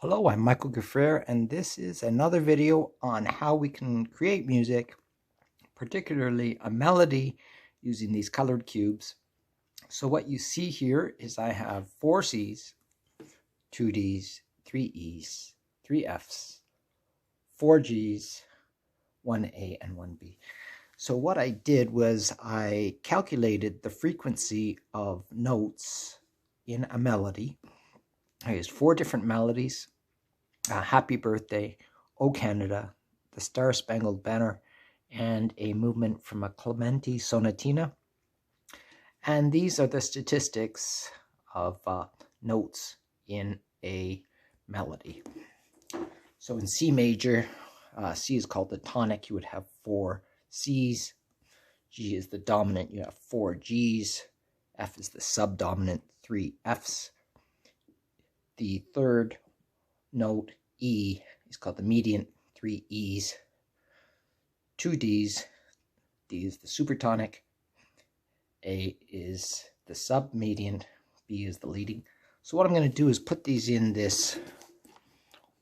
Hello, I'm Michael Giffrere, and this is another video on how we can create music, particularly a melody, using these colored cubes. So what you see here is I have 4 C's, 2 D's, 3 E's, 3 F's, 4 G's, 1 A, and 1 B. So what I did was I calculated the frequency of notes in a melody. I used 4 different melodies. Happy Birthday, O Canada, the Star Spangled Banner, and a movement from a Clementi sonatina. And these are the statistics of notes in a melody. So in C major, C is called the tonic, you would have 4 C's. G is the dominant, you have 4 G's. F is the subdominant, 3 F's. The third note, E, is called the mediant, 3 E's, 2 D's, D is the supertonic, A is the submediant, B is the leading. So what I'm going to do is put these in this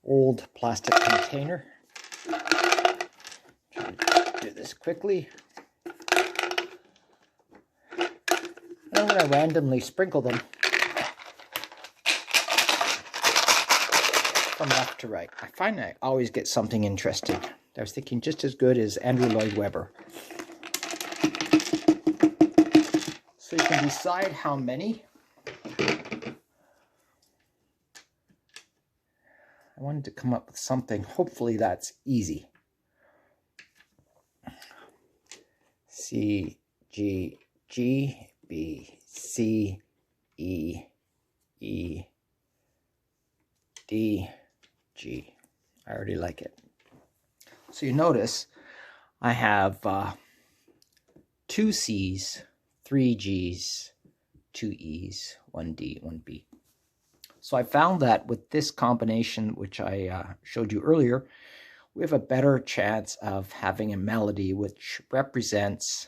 old plastic container. Try to do this quickly. And I'm going to randomly sprinkle them from left to right. I find I always get something interesting. I was thinking just as good as Andrew Lloyd Webber. So you can decide how many. I wanted to come up with something, hopefully that's easy. C, G, G, B, C, E, E, D, G. I already like it. So you notice I have 2 C's, 3 G's, 2 E's, 1 D, 1 B. So I found that with this combination, which I showed you earlier, we have a better chance of having a melody which represents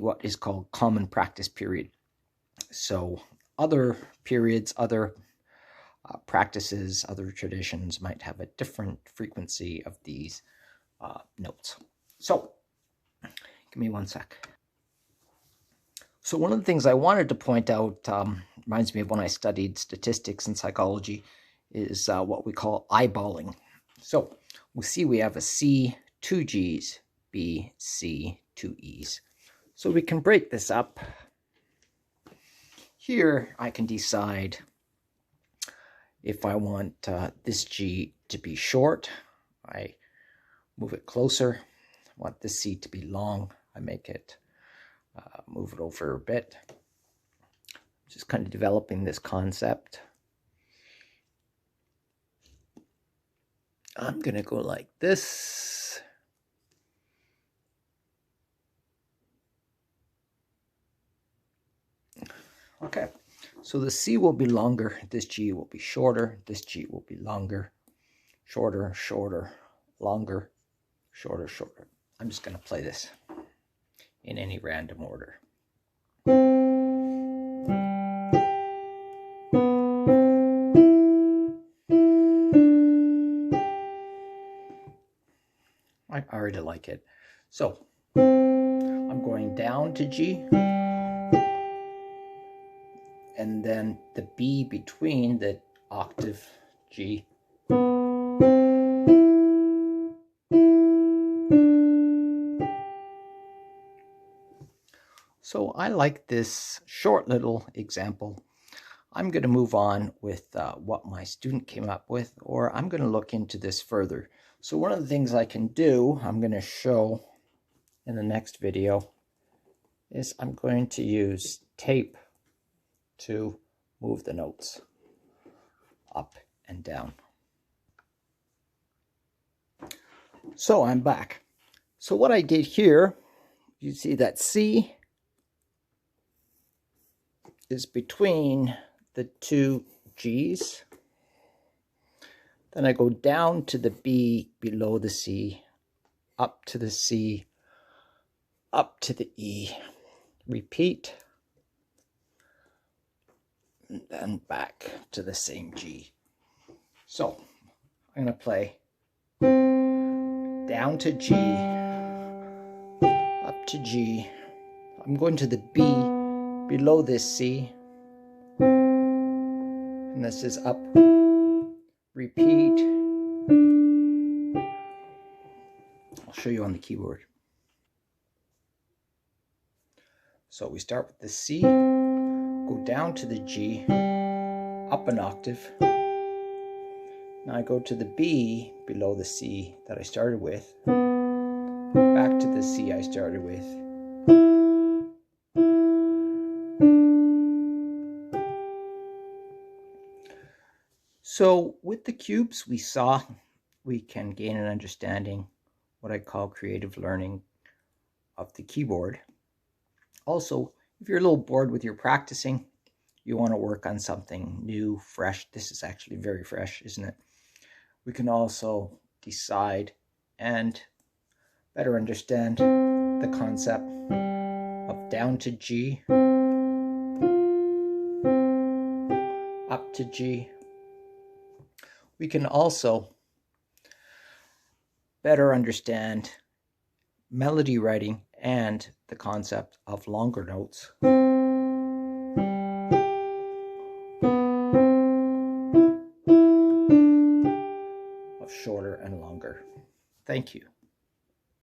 what is called common practice period. So other periods, other practices, other traditions might have a different frequency of these notes. So give me one sec. So one of the things I wanted to point out, reminds me of when I studied statistics and psychology, is what we call eyeballing. So we see we have a C, 2 G's, B, C, 2 E's. So we can break this up. Here I can decide if I want this G to be short, I move it closer. I want this C to be long, I make it move it over a bit. Just kind of developing this concept. I'm going to go like this. Okay, so the C will be longer, this G will be shorter, this G will be longer, shorter, shorter, longer, shorter, shorter. I'm just going to play this in any random order. I already like it. So I'm going down to G, and then the B between the octave G. So I like this short little example. I'm going to move on with what my student came up with, or I'm going to look into this further. So one of the things I can do, I'm going to show in the next video, is I'm going to use tape to move the notes up and down. So I'm back. So what I did here, you see that C is between the 2 G's. Then I go down to the B below the C, up to the C, up to the E. Repeat. And then back to the same G. So I'm going to play down to G, up to G. I'm going to the B below this C, and this is up, repeat. I'll show you on the keyboard. So we start with the C, go down to the G, up an octave. Now I go to the B below the C that I started with, back to the C I started with. So with the cubes we saw, we can gain an understanding, what I call creative learning of the keyboard. Also, if you're a little bored with your practicing, you want to work on something new, fresh. This is actually very fresh, isn't it? We can also decide and better understand the concept of down to G, up to G. We can also better understand melody writing and the concept of longer notes. Of shorter and longer. Thank you.